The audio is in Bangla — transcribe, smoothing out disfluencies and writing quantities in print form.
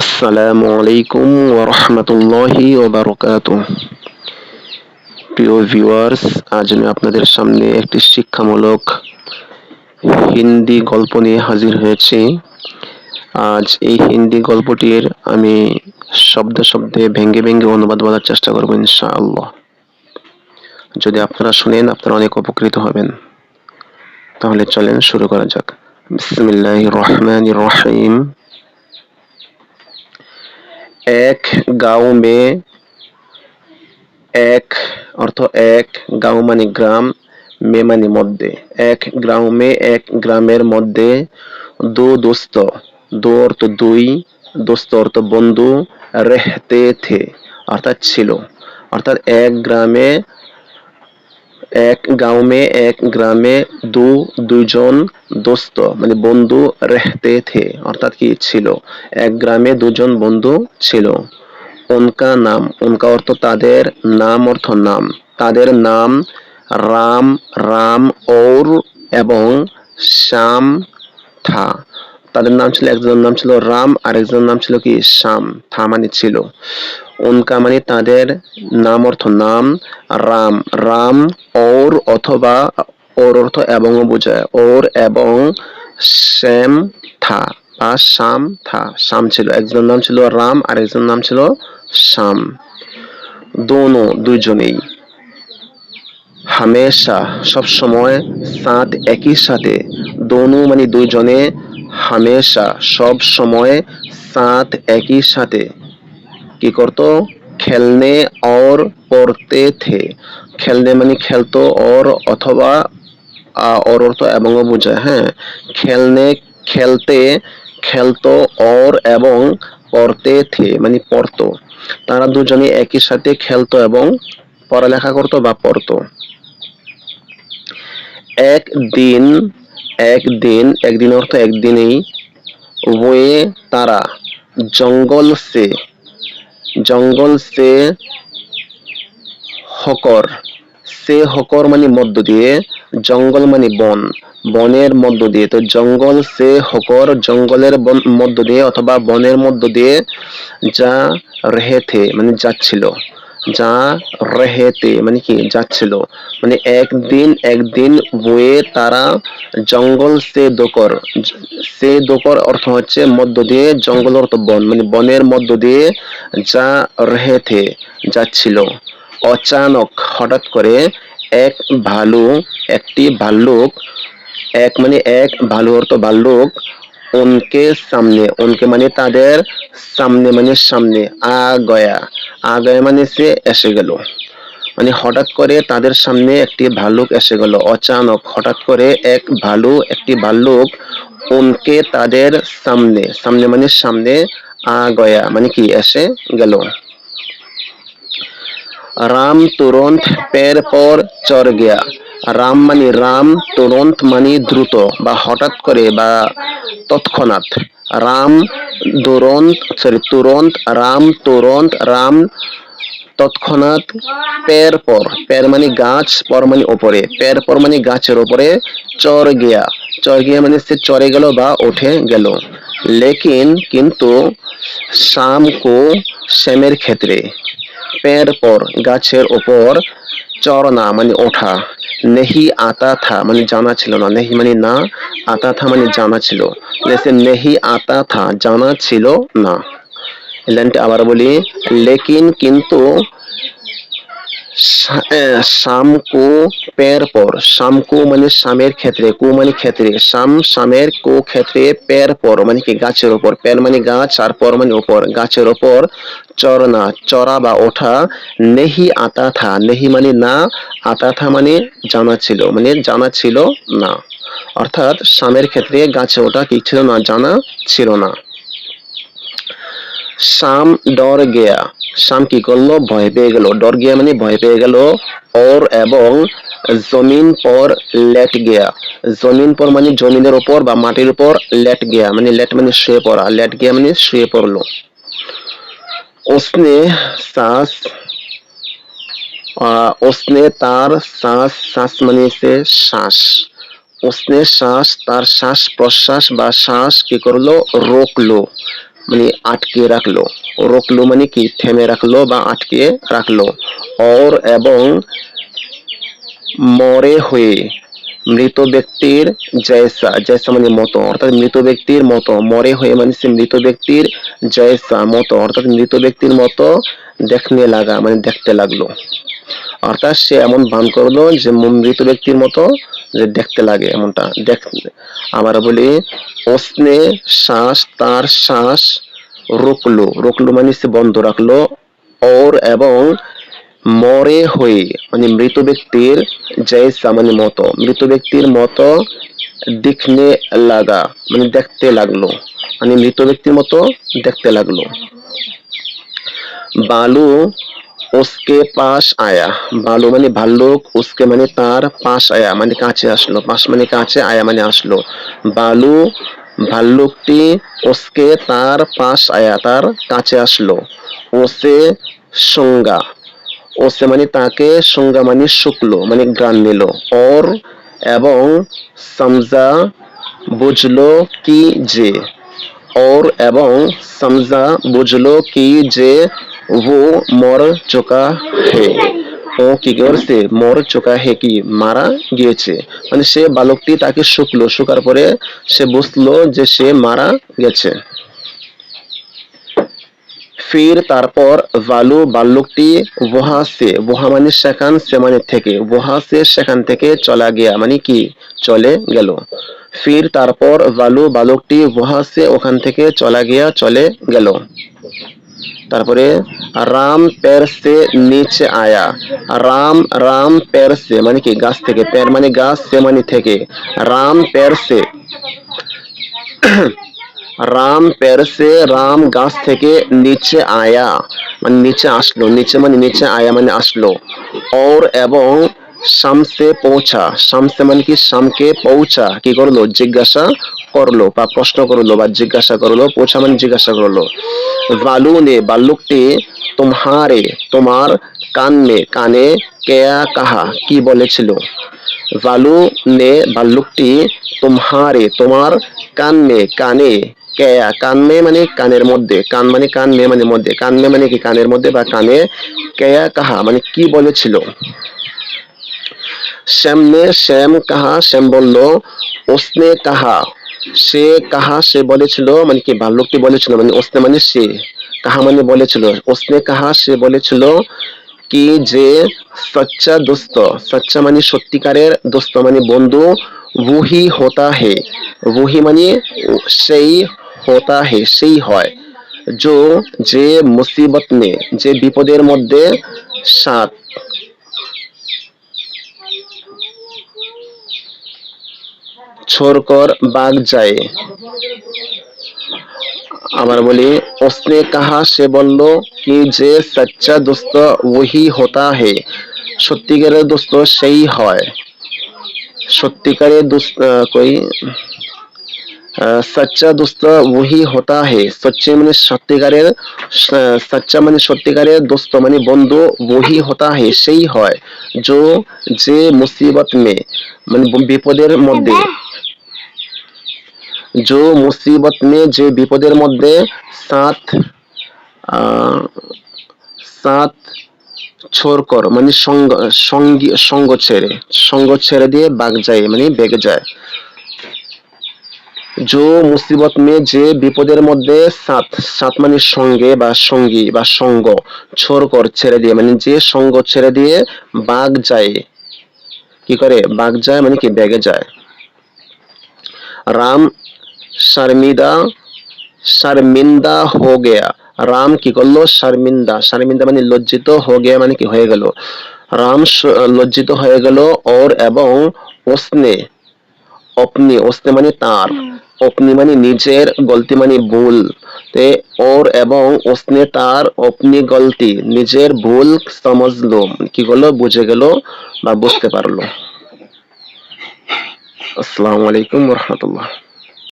আসসালামু আলাইকুম ওয়া রাহমাতুল্লাহি ওয়া বারাকাতুহু। প্রিয় ভিউয়ার্স, আজ আমি আপনাদের সামনে একটি শিক্ষামূলক হিন্দি গল্প নিয়ে হাজির হয়েছি। আজ এই হিন্দি গল্পটির আমি শব্দে শব্দে ভেঙে ভেঙে অনুবাদ বলার চেষ্টা করব ইনশাআল্লাহ। যদি আপনারা শুনেন আপনারা অনেক উপকৃত হবেন। তাহলে চলেন শুরু করা যাক। বিসমিল্লাহির রহমানির রহিম। এক গাঁव में এক অর্থ এক, গাঁও মানে গ্রাম, মে মানে মধ্যে। এক গ্রামে এক গ্রামের মধ্যে দো দোস্ত, দো অর্থ দুই, দোস্ত অর্থ বন্ধু, রেহতে থে অর্থাৎ ছিল। অর্থাৎ এক গাঁও মে এক গ্রামে দুইজন দোস্ত মানে বন্ধু রেহতে থে অর্থাৎ কি ছিল। এক গ্রামে দুজন বন্ধু ছিল। উনকা নাম, উনকা অর্থ তাদের, নাম অর্থ নাম, তাদের নাম রাম, রাম और এবং শ্যাম থা। তাদের নাম ছিল, একজনের নাম ছিল রাম আর একজনের নাম ছিল কি শ্যাম। থা মানে ছিল। উনকা মানে তাদের, নাম অর্থ নাম, রাম, রাম और অথবা ওর অর্থ এবং বোঝায়, ওর এবং শ্যাম থা বা শ্যাম থা, শ্যাম ছিল। একজনের নাম ছিল রাম আর একজনের নাম ছিল শ্যাম। দোনো দুইজনেই, হামেশা সব সময়, সাথ একই সাথে, দোনো মানে দুইজনে, হামেশা সব সময়, সাথ একই সাথে কি করতো, খেলনে और পড়তে থে। খেলনে মানে খেলতো, और অথবা और অর্থ এবং বোঝায়। হ্যাঁ, খেলনে খেলতে, খেলতো, और এবং পড়তে থে মানে পড়তো। তারা দুজনে একই সাথে খেলতো এবং পড়ালেখা করতো বা পড়তো। একদিন, একদিন, একদিন অর্থ একদিনেই, ওয়ে তারা, জঙ্গল সে, জঙ্গল সে হকর, সে হকর মানে মধ্য দিয়ে, জঙ্গল মানে বন, বনের মধ্য দিয়ে। তো জঙ্গল সে হকর জঙ্গলের মধ্য দিয়ে অথবা বনের মধ্য দিয়ে, যা রেহেথে মানে যাচ্ছিল, যা রেহেতে মানে কি যাচ্ছিল। মানে একদিন, একদিন বয়ে তারা, জঙ্গল সে দোকর, সে দোকর অর্থ হচ্ছে মধ্য দিয়ে, জঙ্গল অর্থ বন মানে বনের মধ্য দিয়ে, যা রেহেথে যাচ্ছিল। অচানক হঠাৎ করে, এক ভালু, একটি ভাল্লুক, এক মানে এক, ভালু অর্থ ভাল্লুক, উনকে সামনে, উনকে মানে তাদের, সামনে মানে সামনে, আ গয়া মানে সে এসে গেল। মানে হঠাৎ করে তাদের সামনে একটি ভাল্লুক এসে গেল। অচানক হঠাৎ করে এক ভালু, একটি ভাল্লুক, উনকে তাদের সামনে, সামনে মানে সামনে, আ গয়া মানে কি এসে গেল। রাম তুরন্ত পের পর চড় গিয়া। রাম মানে রাম, তুরন্ত মানে দ্রুত বা হঠাৎ করে বা তৎক্ষণাৎ। রাম তুরন্ত, রাম তুরন্ত, রাম তৎক্ষণাৎ, পের পর, পের মানে গাছ, পর মানে ওপরে, পের পর মানে গাছের ওপরে, চড় গিয়া, চড় গিয়া মানে সে চড়ে গেল বা উঠে গেল। লেকিন কিন্তু, শাম কো শ্যামের ক্ষেত্রে, পের পর গাছের ওপর, চড়না মানে ওঠা, নেহি আতা থা মানে জানা ছিল না, নেহি মানে না, আতা থা মানে জানা ছিল। জैसे নেহি আতা থা জানা ছিল না। লাইনটা আবার বলি, লেকিন কিন্তু, শাম কো পের পর, শাম কো মানে শামের ক্ষেত্রে, কো মানে ক্ষেত্রে, শাম শামের কো ক্ষেত্রে, পের পর মানে কি গাছের উপর, পের মানে গাছ আর পর মানে উপর, গাছের উপর, চড়না চড়া বা ওঠা, নেহি আতা থা, নেহি মানে না, আতা থা মানে জানা ছিল, মানে জানা ছিল না। অর্থাৎ শামের ক্ষেত্রে গাছে ওঠা কি ছিল না, জানা ছিল না। শাম ডর গেয়া, শাম কি করলো, ভয় পেয়ে গেল, ডর গিয়া মানে ভয় পেয়ে গেল। और এবং জমিন পর লেট গিয়া, জমিন পর মানে জমিনের উপর বা মাটির উপর, লেট গিয়া মানে লেট মানে শুয়ে পড়া, লেট গিয়া মানে শুয়ে পড়লো। उसने सांस, उसने তার শ্বাস, শ্বাস মানে সে শ্বাস, उसने শ্বাস তার শ্বাস প্রশ্বাস বা শ্বাস কি করলো, রোকলো, মানে আটকে রাখলো, রোকলো মানে কি থেমে রাখলো বা আটকে রাখলো। और এবং মরে হয়ে, মৃত ব্যক্তির জয়সা, জয়সা মানে মতো, অর্থাৎ মৃত ব্যক্তির মতো, মরে হয়ে মানে সে মৃত ব্যক্তির জয়সা মতো, অর্থাৎ মৃত ব্যক্তির মতো দেখনে লাগা মানে দেখতে লাগলো। অর্থাৎ সে এমন ভান করলো যে মৃত ব্যক্তির মতো যে দেখতে লাগে এমনটা দেখ। আবার বলি ওসনে শ্বাস, তার শ্বাস রুকলো, রুকলো মানে সে বন্ধ রাখলো। और এবং মরে হয়ে মানে মৃত ব্যক্তির জয়সা মানে মতো, মৃত ব্যক্তির মতো দিখনে লাগা মানে দেখতে লাগলো, মানে মৃত ব্যক্তির মতো দেখতে লাগলো। বালু उसके पास आया, বালু মানে ভাল্লুক, উসকে মানে তার, পাশ আয়া মানে কাছে আসলো, পাশ মানে কাছে, আয়া মানে আসলো। বালু ভাল্লুকটি উসকে তার, পাশ আয়া তার কাছে আসলো। ওসে সংজ্ঞা, ওসে মানে তাকে, সংজ্ঞা মানে শুকলো মানে গ্রান নিল। और এবং সমঝা বুঝলো কি যে, और এবং समझा বুঝলো কি যে वो মর চুকা হে, ও কি করছে মর চুকা হে কি মারা গিয়েছে, মানে সে বালকটি তাকে শুকলো, শুকার পরে সে বুঝলো যে সে মারা গেছে। ফির তারপর ভালু বাল্লুকটি ওহা সে, ওহা মানে সেখান, সে মানে থেকে, ওহা সে সেখান থেকে চলা গিয়া মানে কি চলে গেল। ফির তারপর ভালু বালকটি ওহা সে ওখান থেকে চলা গিয়া চলে গেল। তারপরে রাম পের সে নিচে আয়া, রাম, রাম পের সে মানে কি গাছ থেকে, পের মানে গাছ, সে মানে থেকে, রাম পের সে, রাম পের সে রাম গাছ থেকে নিচে আয়া মানে নিচে আসলো, নিচে মানে নিচে, আয়া মানে আসলো। और এবং শামসে পৌঁছা, শামসে মানে কি শামকে, পৌঁছা কি করলো জিজ্ঞাসা করলো বা প্রশ্ন করলো বা জিজ্ঞাসা করলো, পৌঁছা মানে জিজ্ঞাসা করলো। ভালু নে বাল্লুকটি তোমারে তোমার, কান মে কানে, কেয়া কাহা কি বলেছিল। ভালু নে বাল্লুকটি তোমারে তোমার, কান মে কানে, কেয়া কান মে মানে কানের মধ্যে, কান মানে কান, মে মানে মধ্যে, কান মে মানে কি কানের মধ্যে বা কানে, কেয়া কাহা মানে কি বলেছিল। শ্যাম নে শ্যাম কাহা শ্যাম বলল, ওসনে কাহা সে, কাহা সে বলেছিল মানে কি ভাল্লুকটি বলেছিল, মানে ওসনে মানে সে, কাহা মানে বলেছিল, ওসনে কাহা সে বলেছিল কি যে সচ্চা দোস্ত, সচ্চা মানে সত্যিকারের, দোস্ত মানে বন্ধু, वही होता है, वही মানে সেই, होता है সেই হয়, जो যে মুসিবত মে যে বিপদের মধ্যে, সাথ छोड़कर भाग जाए। আবার বলি उसने कहा সে বলল কি যে সচ্চা দোস্ত वही होता है সত্যিকারের দোস্ত সেই হয়, সত্যিকারের দোস্ত কই सच्चा दोस्त वही होता है, सच्चे মানে সত্যিকারের, সচ্চা মানে সত্যিকারের, দোস্ত মানে বন্ধু, वही होता है সেই হয়, जो যে মুসিবত মে মানে বিপদের মধ্যে, जो মুসিবত মে যে বিপদের মধ্যে, সাথ সাথ छोड़कर মানে সঙ্গ, সঙ্গী সঙ্গ ছেড়ে, সঙ্গ ছেড়ে দিয়ে বাগ যায় মানে বেগে যায়। जो মুসিবত মে যে বিপদের মধ্যে, সাথ, সাথ মানে সঙ্গে বা সঙ্গী বা সঙ্গ, छोड़कर ছেড়ে দিয়ে মানে যে সঙ্গ ছেড়ে দিয়ে, বাগ যায় কি করে বাগ যায় মানে কি বেগে যায়। রাম শর্মিদা, শর্মিন্দা হো গয়া, রাম কি করলো শর্মিন্দা, শর্মিন্দা মানে লজ্জিত, হো গয়া মানে কি হয়ে গেল, রাম লজ্জিত হয়ে গেল। और এবং ওসনে, अपनी ওসনে মানে তার, अपनी মানে নিজের, গলতি মানে ভুল, তে और এবং ওসনে তার, अपनी গলতি নিজের ভুল, সমঝলো কি করলো বুঝে গেল বা বুঝতে পারলো। আসসালামু আলাইকুম ওয়া রাহমাতুল্লাহ।